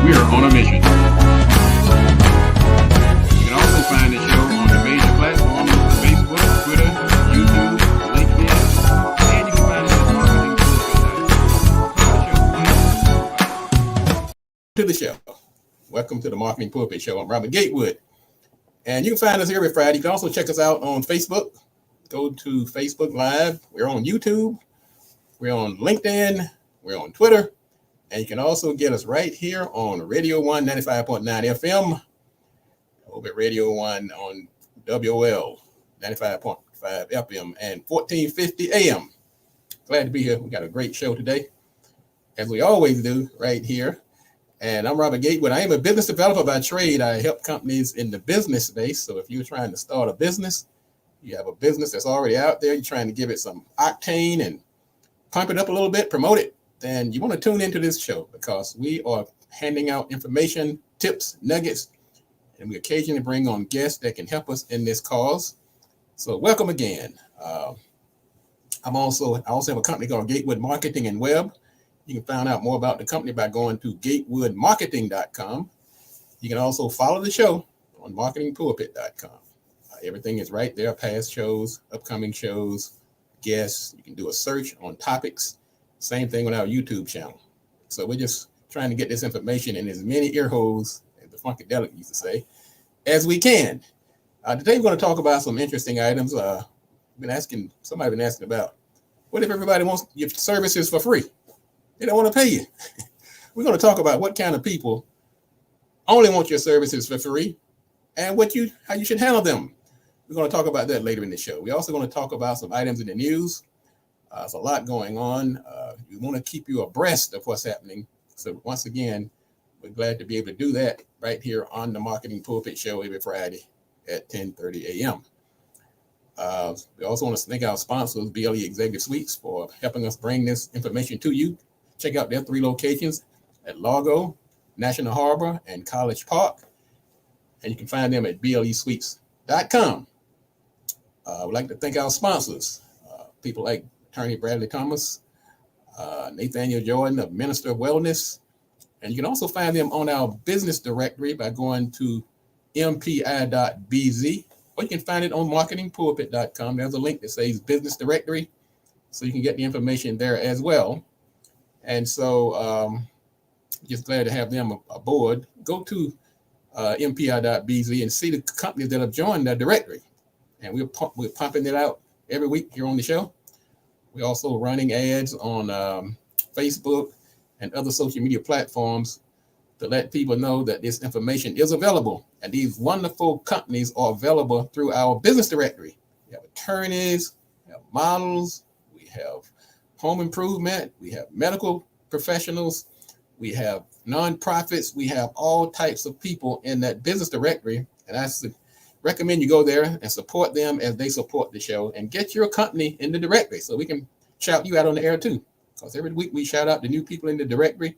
we are on a mission. You can also find the show on the major platforms Facebook, Twitter, YouTube, LinkedIn, and you can find it at marketingpulpit.com. To the show. Welcome to the Marketing Pulpit Show. I'm Robert Gatewood. And you can find us every Friday. You can also check us out on Facebook. Go to Facebook Live. We're on YouTube. We're on LinkedIn. We're on Twitter. And you can also get us right here on Radio 1 95.9 FM. Over at Radio 1 on WOL 95.5 FM and 1450 AM. Glad to be here. We got a great show today, as we always do right here. And I'm Robert Gatewood. I am a business developer by trade. I help companies in the business space. So if you're trying to start a business, you have a business that's already out there, you're trying to give it some octane and pump it up a little bit, promote it, then you want to tune into this show because we are handing out information, tips, nuggets, and we occasionally bring on guests that can help us in this cause. So welcome again. I also have a company called Gatewood Marketing and Web. You can find out more about the company by going to gatewoodmarketing.com. You can also follow the show on marketingpulpit.com. Everything is right there, past shows, upcoming shows, guests. You can do a search on topics. Same thing with our YouTube channel. So we're just trying to get this information in as many ear holes, as the Funkadelic used to say, as we can. Today we're going to talk about some interesting items. Somebody's been asking about, what if everybody wants your services for free? They don't want to pay you. We're going to talk about what kind of people only want your services for free and how you should handle them. We're going to talk about that later in the show. We're also going to talk about some items in the news. There's a lot going on. We want to keep you abreast of what's happening. So once again, we're glad to be able to do that right here on the Marketing Pulpit Show every Friday at 10:30 a.m. We also want to thank our sponsors, BLE Executive Suites, for helping us bring this information to you. Check out their 3 locations at Largo, National Harbor, and College Park. And you can find them at blesuites.com. We'd like to thank our sponsors, people like Attorney Bradley Thomas, Nathaniel Jordan, the Minister of Wellness. And you can also find them on our business directory by going to mpi.bz, or you can find it on marketingpulpit.com. There's a link that says business directory, so you can get the information there as well. And so just glad to have them aboard. Go to mpi.bz and see the companies that have joined that directory. And we're pumping it out every week here on the show. We're also running ads on Facebook and other social media platforms to let people know that this information is available. And these wonderful companies are available through our business directory. We have attorneys, we have models, we have home improvement, we have medical professionals, we have nonprofits, we have all types of people in that business directory. And I recommend you go there and support them as they support the show and get your company in the directory so we can shout you out on the air too. Because every week we shout out the new people in the directory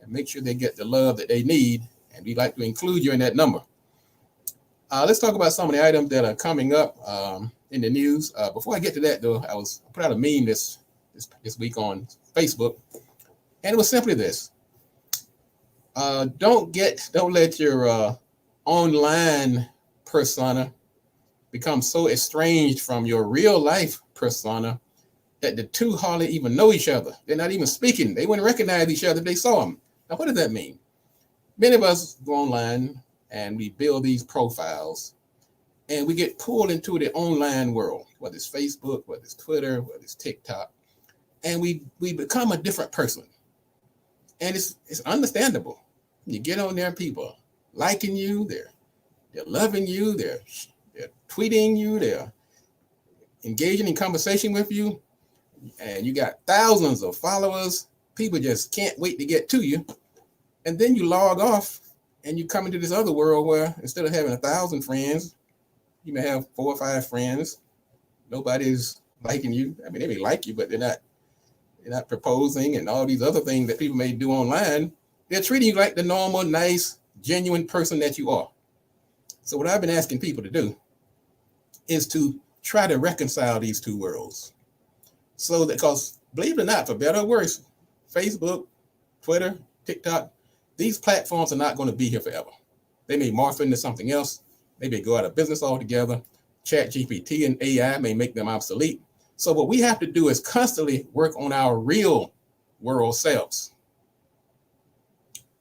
and make sure they get the love that they need. And we'd like to include you in that number. Let's talk about some of the items that are coming up in the news. Before I get to that though, I put out a meme this week on Facebook, and it was simply this: don't let your online persona become so estranged from your real life persona that the two hardly even know each other. They're not even speaking. They wouldn't recognize each other if they saw them. Now, what does that mean? Many of us go online and we build these profiles and we get pulled into the online world, whether it's Facebook, whether it's Twitter, whether it's TikTok, and we become a different person. And it's understandable. You get on there, people liking you, they're loving you, they're tweeting you, they're engaging in conversation with you, and you got thousands of followers. People just can't wait to get to you. And then you log off and you come into this other world where instead of having 1,000 friends, you may have 4 or 5 friends. Nobody's liking you. I mean, they may like you, but they're not proposing and all these other things that people may do online. They're treating you like the normal, nice, genuine person that you are. So what I've been asking people to do is to try to reconcile these two worlds. So that, because believe it or not, for better or worse, Facebook, Twitter, TikTok, These platforms are not going to be here forever. They may morph into something else. They may go out of business altogether. Chat GPT and AI may make them obsolete. So what we have to do is constantly work on our real world selves.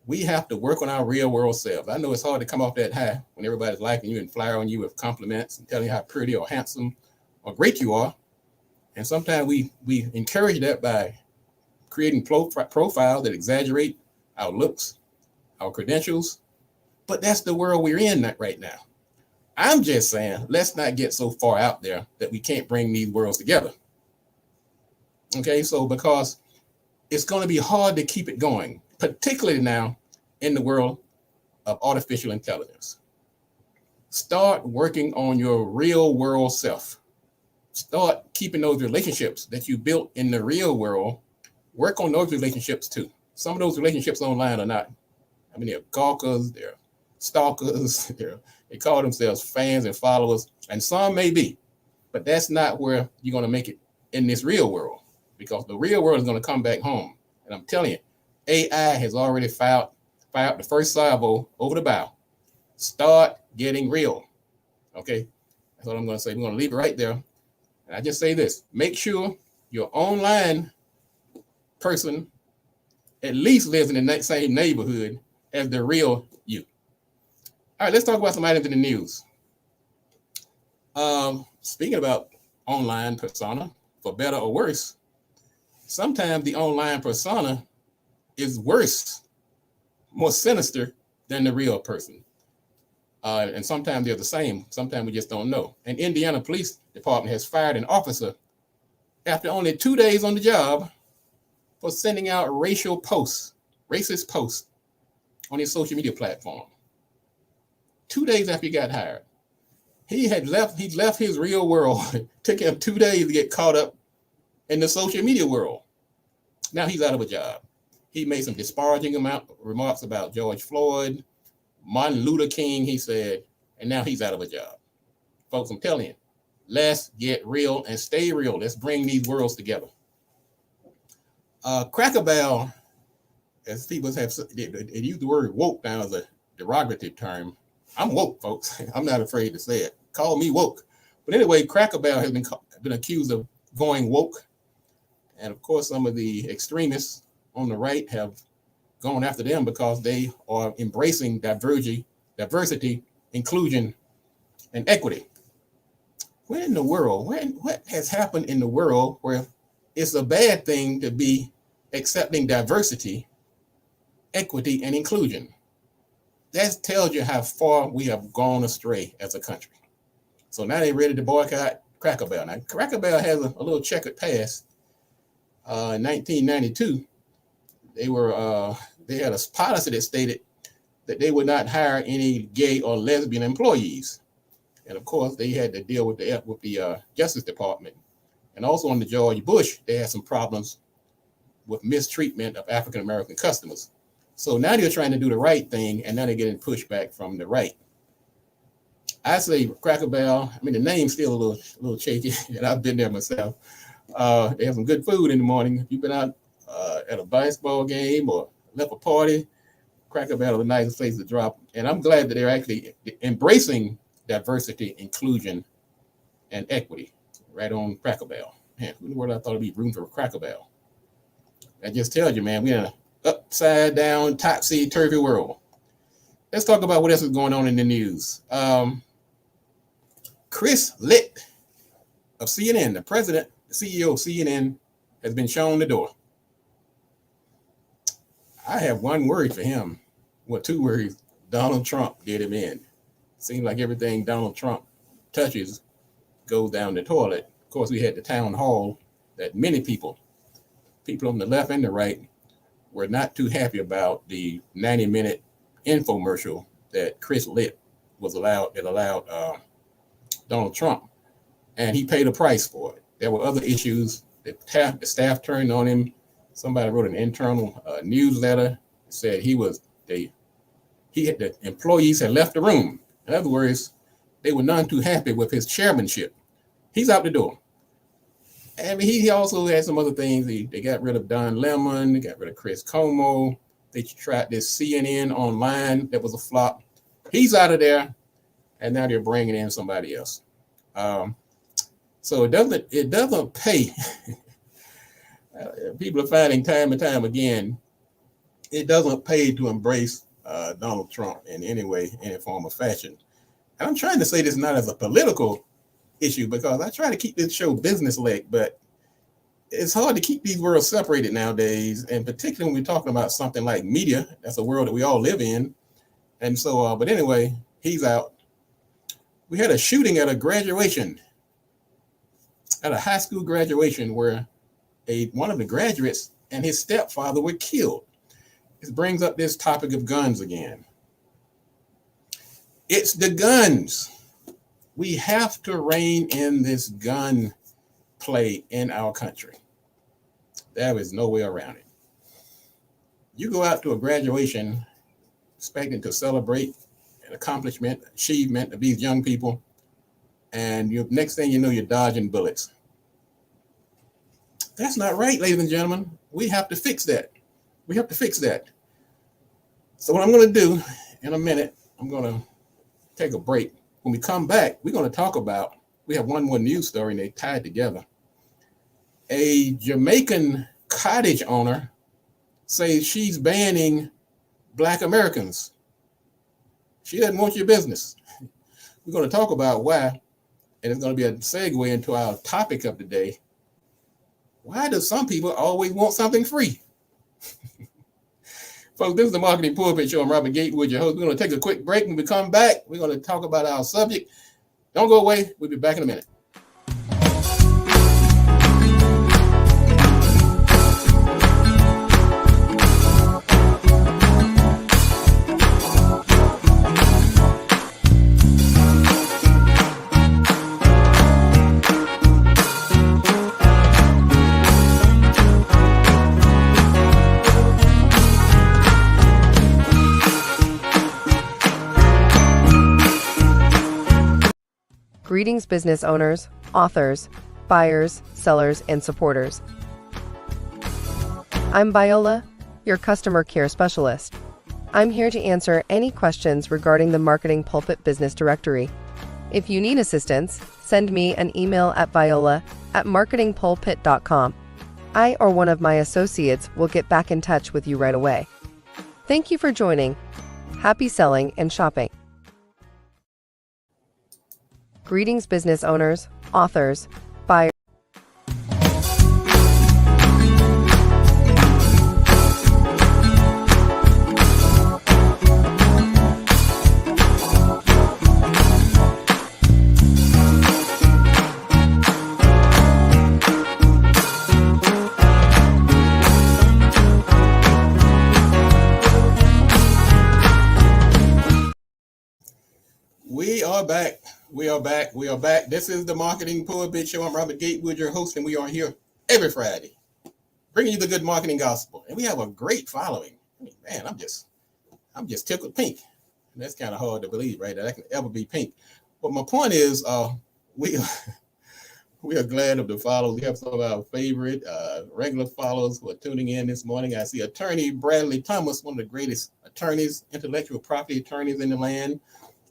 We have to work on our real world selves. I know it's hard to come off that high when everybody's liking you and flowering you with compliments and telling you how pretty or handsome or great you are. And sometimes we encourage that by creating profiles that exaggerate our looks, our credentials. But that's the world we're in right now. I'm just saying, let's not get so far out there that we can't bring these worlds together. Okay, so because it's going to be hard to keep it going, particularly now in the world of artificial intelligence. Start working on your real world self. Start keeping those relationships that you built in the real world. Work on those relationships too. Some of those relationships online are not, I mean, they're gawkers, they're stalkers, they call themselves fans and followers, and some may be, but that's not where you're going to make it in this real world, because the real world is going to come back home. And I'm telling you, AI has already fired the first salvo over the bow. Start getting real. Okay, that's what I'm going to say. I'm going to leave it right there. And I just say this: make sure your online person at least lives in the same neighborhood as the real you. All right, let's talk about some items in the news. Speaking about online persona, for better or worse, sometimes the online persona is worse, more sinister than the real person. And sometimes they're the same. Sometimes we just don't know. And Indiana Police Department has fired an officer after only 2 days on the job for sending out racist posts on his social media platform. 2 days after he got hired. He left his real world. It took him 2 days to get caught up in the social media world. Now he's out of a job. He made some disparaging remarks about George Floyd, Martin Luther King, he said, and now he's out of a job. Folks, I'm telling you, let's get real and stay real. Let's bring these worlds together. Cracker Barrel, as people have, they use the word woke now as a derogative term. I'm woke, folks. I'm not afraid to say it. Call me woke. But anyway, Cracker Barrel has been accused of going woke. And of course, some of the extremists on the right have gone after them because they are embracing diversity, inclusion, and equity. Where in the world, what has happened in the world where it's a bad thing to be accepting diversity, equity, and inclusion? That tells you how far we have gone astray as a country. So now they're ready to boycott Cracker Barrel. Now, Cracker Barrel has a little checkered past. In 1992, they had a policy that stated that they would not hire any gay or lesbian employees. And of course, they had to deal with the Justice Department. And also under George Bush, they had some problems with mistreatment of African-American customers. So now they're trying to do the right thing, and now they're getting pushback from the right. I say Cracker Barrel, I mean, the name's still a little shaky, and I've been there myself. They have some good food in the morning. If you've been out at a baseball game or left a party, Cracker Barrel is a nice place to drop. And I'm glad that they're actually embracing diversity, inclusion, and equity right on Cracker Barrel. Man, who in the world I thought it'd be room for Cracker Barrel? That just tells you, man, we're in an upside down, topsy-turvy world. Let's talk about what else is going on in the news. Chris Licht of CNN, the CEO of CNN, has been shown the door. I have one word for him. Well, two words. Donald Trump did him in. Seems like everything Donald Trump touches goes down the toilet. Of course, we had the town hall that many people on the left and the right, were not too happy about the 90-minute infomercial that Chris Licht allowed Donald Trump, and he paid a price for it. There were other issues. The staff turned on him. Somebody wrote an internal newsletter, said the employees had left the room. In other words, they were none too happy with his chairmanship. He's out the door. I mean, he also had some other things. They got rid of Don Lemon. They got rid of Chris Cuomo. They tried this CNN online that was a flop. He's out of there, and now they're bringing in somebody else. So it doesn't pay. People are finding time and time again, it doesn't pay to embrace Donald Trump in any way, any form or fashion. And I'm trying to say this not as a political issue, because I try to keep this show business-like, but it's hard to keep these worlds separated nowadays, and particularly when we're talking about something like media. That's a world that we all live in. And so, but anyway, he's out. We had a shooting at a graduation, at a high school graduation, where one of the graduates and his stepfather were killed. This brings up this topic of guns again. It's the guns. We have to rein in this gun play in our country. There is no way around it. You go out to a graduation expecting to celebrate an accomplishment, achievement of these young people, and next thing you know, you're dodging bullets. That's not right, ladies and gentlemen. We have to fix that. We have to fix that. So what I'm going to do in a minute, I'm going to take a break. When we come back, we're going to talk about, we have one more news story and they tied together. A Jamaican cottage owner says she's banning Black Americans. She doesn't want your business. We're going to talk about why, and it's going to be a segue into our topic of the day. Why do some people always want something free? Folks, this is the Marketing Pulpit Show. I'm Robert Gatewood, your host. We're going to take a quick break. When we come back, we're going to talk about our subject. Don't go away. We'll be back in a minute. Greetings, business owners, authors, buyers, sellers, and supporters. I'm Viola, your customer care specialist. I'm here to answer any questions regarding the Marketing Pulpit Business Directory. If you need assistance, send me an email at viola@marketingpulpit.com. I or one of my associates will get back in touch with you right away. Thank you for joining. Happy selling and shopping. Greetings, business owners, authors, buyers. We are back. This is the Marketing Pulpit Show. I'm Robert Gatewood, your host, and we are here every Friday, bringing you the good marketing gospel. And we have a great following. I mean, man, I'm just tickled pink. And that's kind of hard to believe, right? That I can ever be pink. But my point is, we are glad of the follows. We have some of our favorite regular followers who are tuning in this morning. I see Attorney Bradley Thomas, one of the greatest attorneys, intellectual property attorneys in the land.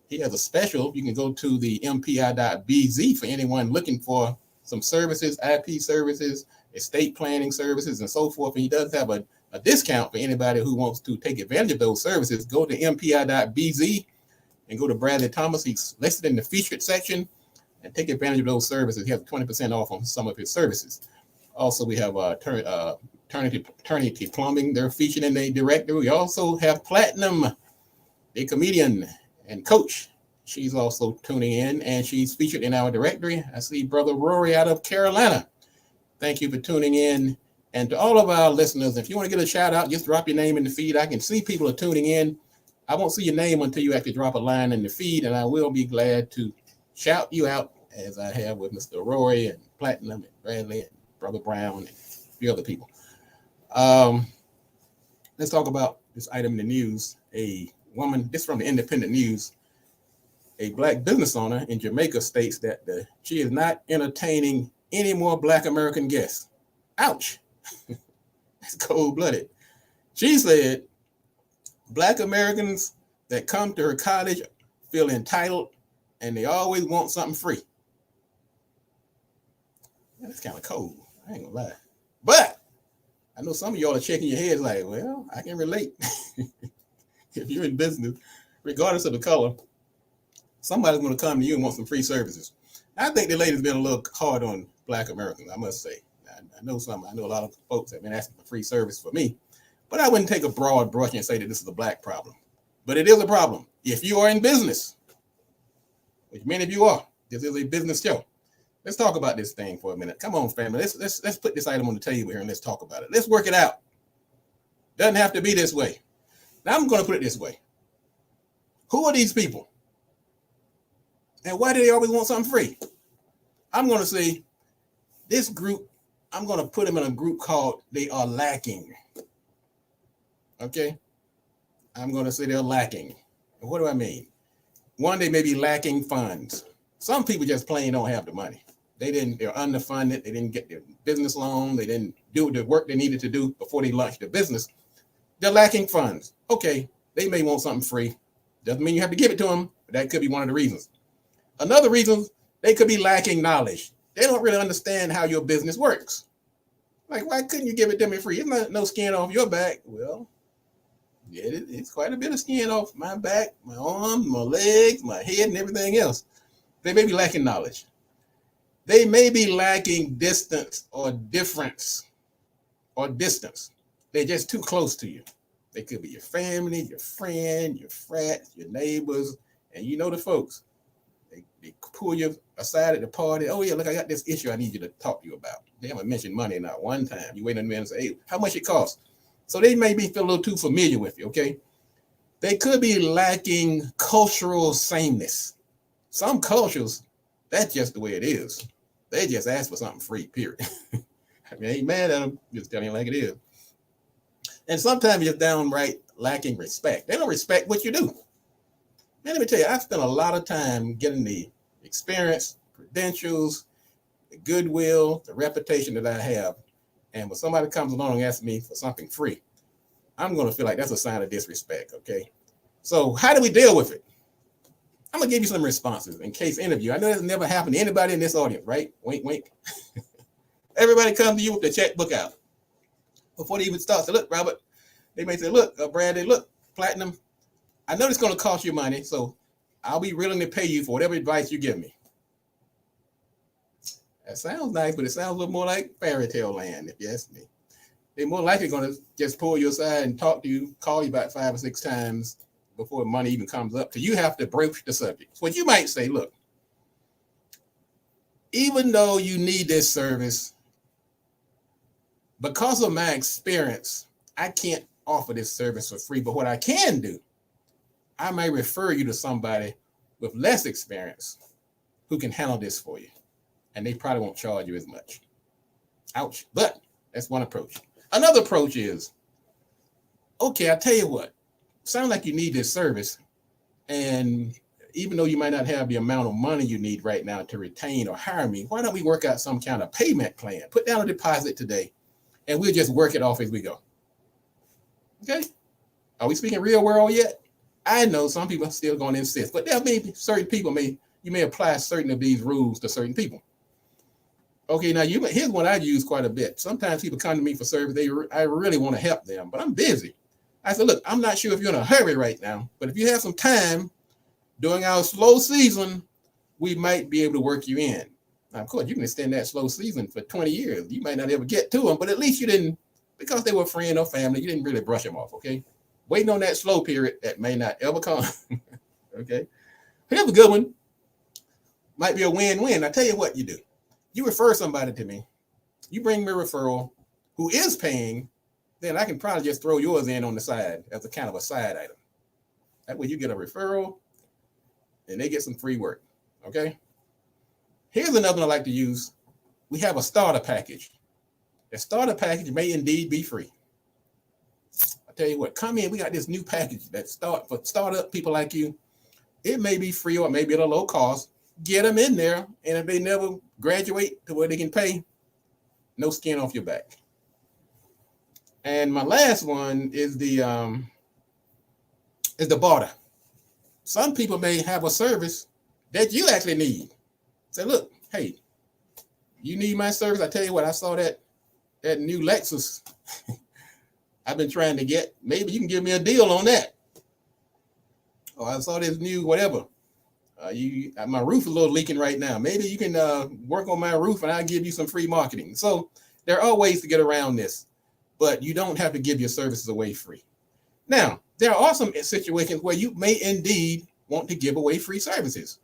He has a special. You can go to the MPI.BZ for anyone looking for some services, IP services, estate planning services, and so forth. And he does have a discount for anybody who wants to take advantage of those services. Go to MPI.BZ and go to Bradley Thomas. He's listed in the featured section and take advantage of those services. He has 20% off on some of his services. Also, we have Eternity Plumbing. They're featured in the directory. We also have Platinum, a comedian and coach. She's also tuning in and she's featured in our directory. I see Brother Rory out of Carolina. Thank you for tuning in. And to all of our listeners, if you want to get a shout out, just drop your name in the feed. I can see people are tuning in. I won't see your name until you actually drop a line in the feed, and I will be glad to shout you out as I have with Mr. Rory and Platinum and Bradley and Brother Brown and a few other people. Let's talk about this item in the news. A woman, this from the Independent News, a Black business owner in Jamaica states that she is not entertaining any more Black American guests. Ouch. That's cold-blooded. She said Black Americans that come to her college feel entitled and they always want something free. That's kind of cold. I ain't gonna lie. But I know some of y'all are shaking your heads like, well, I can relate. If you're in business, regardless of the color, somebody's going to come to you and want some free services. I think the lady's been a little hard on Black Americans, I must say. I know a lot of folks have been asking for free service for me, but I wouldn't take a broad brush and say that this is a Black problem. But it is a problem. If you are in business, which many of you are, this is a business show. Let's talk about this thing for a minute. Come on, family. Let's put this item on the table here and let's talk about it. Let's work it out. Doesn't have to be this way. Now I'm going to put it this way. Who are these people? And why do they always want something free? I'm going to say this group, I'm going to put them in a group called they are lacking. Okay? I'm going to say they're lacking. And what do I mean? One, they may be lacking funds. Some people just plain don't have the money. They're underfunded. They didn't get their business loan. They didn't do the work they needed to do before they launched their business. They're lacking funds. Okay, they may want something free. Doesn't mean you have to give it to them, but that could be one of the reasons. Another reason, they could be lacking knowledge. They don't really understand how your business works. Like, why couldn't you give it to me free? It's no skin off your back. Well, yeah, it's quite a bit of skin off my back, my arms, my legs, my head, and everything else. They may be lacking knowledge. They may be lacking distance or difference or distance. They're just too close to you. They could be your family, your friend, your frat, your neighbors, and you know the folks. They pull you aside at the party. Oh, yeah, look, I got this issue I need you to talk to you about. They haven't mentioned money not one time. You wait on them and say, hey, how much it costs? So they may feel a little too familiar with you, okay? They could be lacking cultural sameness. Some cultures, that's just the way it is. They just ask for something free, period. I mean, I ain't mad at them, just telling you like it is. And sometimes you're downright lacking respect. They don't respect what you do. Man, let me tell you, I spent a lot of time getting the experience, credentials, the goodwill, the reputation that I have. And when somebody comes along and asks me for something free, I'm going to feel like that's a sign of disrespect, okay? So how do we deal with it? I'm going to give you some responses in case any of you, I know that's never happened to anybody in this audience, right? Wink, wink. Everybody comes to you with the checkbook out. Before they even start, say, look, Robert, they may say, look, Bradley, look, Platinum, I know it's going to cost you money, so I'll be willing to pay you for whatever advice you give me. That sounds nice, but it sounds a little more like fairy tale land, if you ask me. They're more likely going to just pull you aside and talk to you, call you about 5 or 6 times before money even comes up. So you have to broach the subject. So you might say, look, even though you need this service, because of my experience, I can't offer this service for free. But what I can do, I may refer you to somebody with less experience who can handle this for you. And they probably won't charge you as much. Ouch. But that's one approach. Another approach is, okay, I'll tell you what, sounds like you need this service. And even though you might not have the amount of money you need right now to retain or hire me, why don't we work out some kind of payment plan? Put down a deposit today, and we'll just work it off as we go. Okay? Are we speaking real world yet? I know some people are still going to insist, but there may be certain people, you may apply certain of these rules to certain people. Okay, now here's one I use quite a bit. Sometimes people come to me for service. I really want to help them, but I'm busy. I said, look, I'm not sure if you're in a hurry right now, but if you have some time during our slow season, we might be able to work you in. Now, of course, you can extend that slow season for 20 years. You might not ever get to them, but at least you didn't, because they were a friend or family, you didn't really brush them off, okay? Waiting on that slow period that may not ever come, okay? Here's a good one. Might be a win-win. I tell you what you do. You refer somebody to me. You bring me a referral who is paying, then I can probably just throw yours in on the side as a kind of a side item. That way you get a referral and they get some free work, okay? Here's another one I like to use. We have a starter package. The starter package may indeed be free. I tell you what, come in. We got this new package that for startup people like you. It may be free or maybe at a low cost. Get them in there, and if they never graduate to where they can pay, no skin off your back. And my last one is the is the barter. Some people may have a service that you actually need. Say, look, hey, you need my service. I tell you what, I saw that new Lexus I've been trying to get. Maybe you can give me a deal on that. Or I saw this new whatever. My roof is a little leaking right now. Maybe you can work on my roof and I'll give you some free marketing. So there are ways to get around this, but you don't have to give your services away free. Now, there are some situations where you may indeed want to give away free services.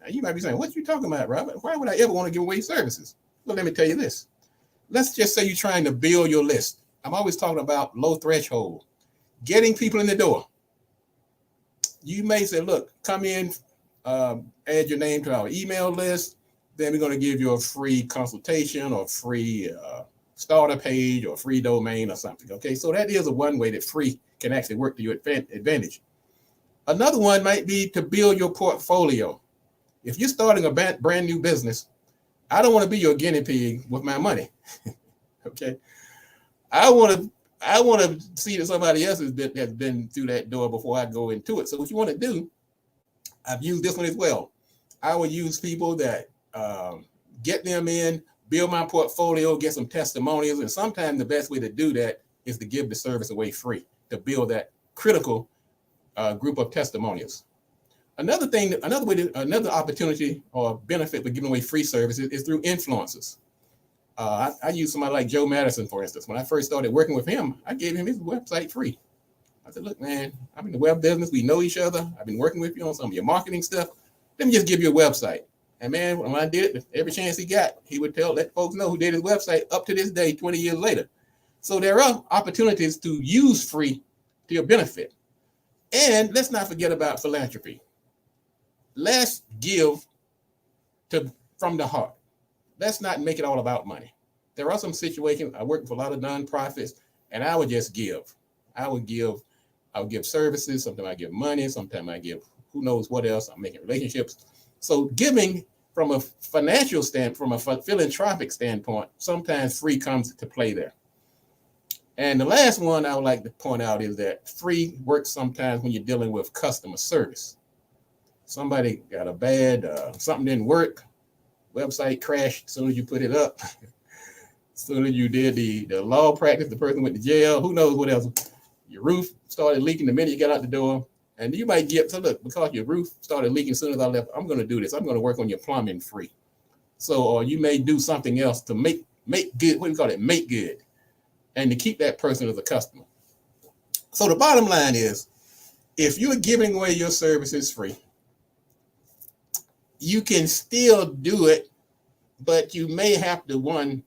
Now, you might be saying, what are you talking about, Robert? Why would I ever want to give away services? Well, let me tell you this. Let's just say you're trying to build your list. I'm always talking about low threshold, getting people in the door. You may say, look, come in, add your name to our email list. Then we're going to give you a free consultation or free starter page or free domain or something. Okay, so that is one way that free can actually work to your advantage. Another one might be to build your portfolio. If you're starting a brand new business, I don't want to be your guinea pig with my money. Okay, I want to see that somebody else has been through that door before I go into it. So what you want to do, I've used this one as well. I would use people that get them in, build my portfolio, get some testimonials, and sometimes the best way to do that is to give the service away free to build that critical group of testimonials. Another opportunity or benefit with giving away free services is through influencers. I use somebody like Joe Madison, for instance. When I first started working with him, I gave him his website free. I said, look, man, I'm in the web business. We know each other. I've been working with you on some of your marketing stuff. Let me just give you a website. And man, when I did it, every chance he got, he would let folks know who did his website up to this day, 20 years later. So there are opportunities to use free to your benefit. And let's not forget about philanthropy. Let's give from the heart. Let's not make it all about money. There are some situations, I work with a lot of nonprofits, and I would just give. I would give services, sometimes I give money, sometimes I give who knows what else. I'm making relationships. So giving from a financial standpoint, from a philanthropic standpoint, sometimes free comes to play there. And the last one I would like to point out is that free works sometimes when you're dealing with customer service. Somebody got a bad, something didn't work, website crashed as soon as you put it up. As soon as you did the law practice, the person went to jail, who knows what else. Your roof started leaking the minute you got out the door. And you might so look, because your roof started leaking as soon as I left, I'm going to do this. I'm going to work on your plumbing free. So, or you may do something else to make good, what do you call it? Make good. And to keep that person as a customer. So the bottom line is, if you're giving away your services free, you can still do it, but you may have to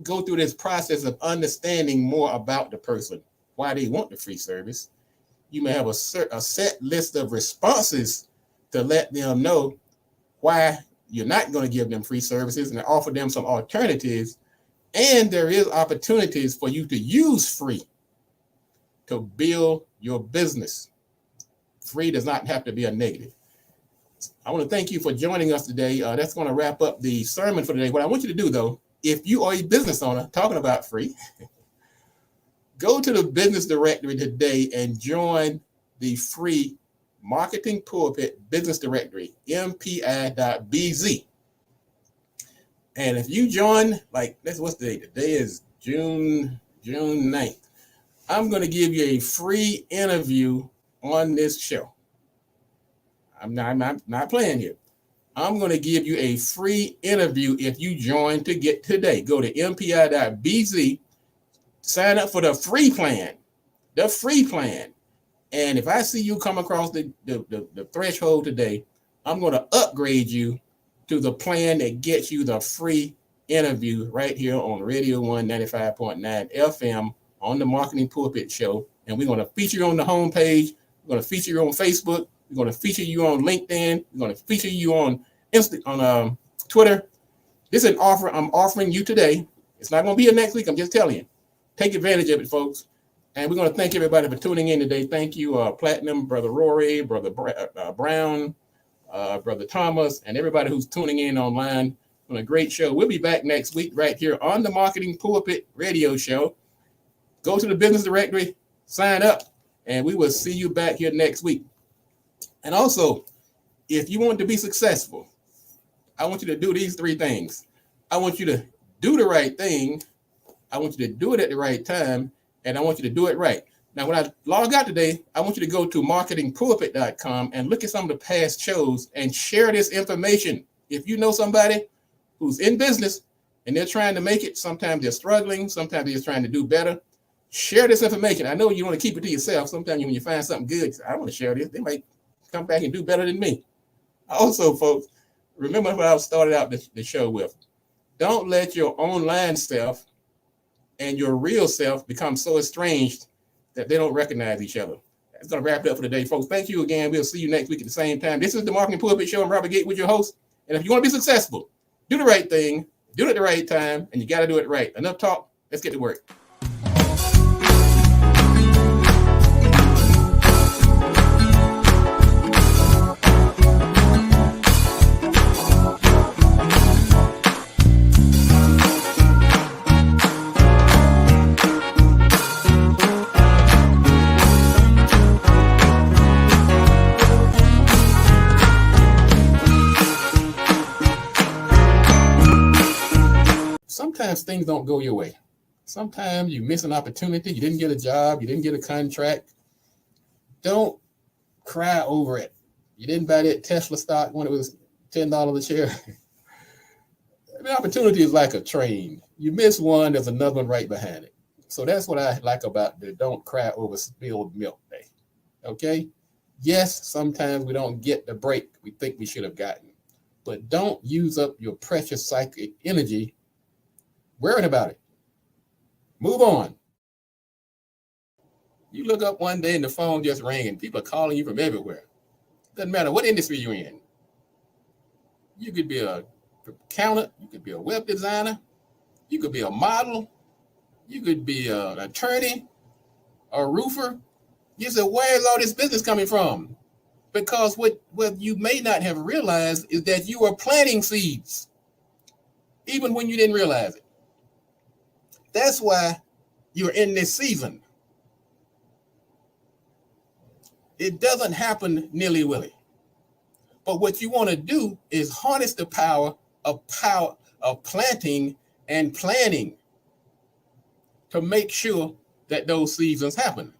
go through this process of understanding more about the person, why they want the free service. You may have a set list of responses to let them know why you're not going to give them free services and offer them some alternatives. And there is opportunities for you to use free to build your business. Free does not have to be a negative. I want to thank you for joining us today. That's going to wrap up the sermon for today. What I want you to do, though, if you are a business owner talking about free, go to the business directory today and join the free Marketing Pulpit business directory, mpi.bz. And if you join, what's the date? Today is June 9th. I'm going to give you a free interview on this show. I'm not playing here. I'm going to give you a free interview if you join to get today. Go to mpi.bz, sign up for the free plan. And if I see you come across the threshold today, I'm going to upgrade you to the plan that gets you the free interview right here on Radio 195.9 FM on the Marketing Pulpit Show. And we're going to feature you on the homepage. We're going to feature you on Facebook. We're going to feature you on LinkedIn. We're going to feature you on Twitter. This is an offer I'm offering you today. It's not going to be a next week. I'm just telling you. Take advantage of it, folks. And we're going to thank everybody for tuning in today. Thank you, Platinum, Brother Rory, Brother Brown, Brother Thomas, and everybody who's tuning in online on a great show. We'll be back next week right here on the Marketing Pulpit Radio Show. Go to the business directory, sign up, And we will see you back here next week. And also, if you want to be successful, I want you to do these 3 things. I want you to do the right thing. I want you to do it at the right time. And I want you to do it right. Now, when I log out today, I want you to go to marketingpulpit.com and look at some of the past shows and share this information. If you know somebody who's in business and they're trying to make it, sometimes they're struggling, sometimes they're trying to do better, share this information. I know you want to keep it to yourself. Sometimes when you find something good, you say, I want to share this. They might come back and do better than me. Also, folks, remember what I started out the show with. Don't let your online self and your real self become so estranged that they don't recognize each other. That's going to wrap it up for today, folks. Thank you again. We'll see you next week at the same time. This is the Marketing Pulpit Show. I'm Robert Gatewood, your host. And if you want to be successful, do the right thing, do it at the right time, and you got to do it right. Enough talk. Let's get to work. Sometimes things don't go your way. Sometimes you miss an opportunity. You didn't get a job. You didn't get a contract. Don't cry over it. You didn't buy that Tesla stock when it was $10 a share. The opportunity is like a train. You miss one, there's another one right behind it. So that's what I like about the don't cry over spilled milk day. Okay? Yes, sometimes we don't get the break we think we should have gotten. But don't use up your precious psychic energy worrying about it. Move on. You look up one day and the phone just rang and people are calling you from everywhere. Doesn't matter what industry you're in. You could be a accountant, you could be a web designer, you could be a model, you could be an attorney, a roofer. You say, where's all this business coming from? Because what you may not have realized is that you are planting seeds, even when you didn't realize it. That's why you're in this season. It doesn't happen nilly-willy. But what you want to do is harness the power of planting and planning to make sure that those seasons happen.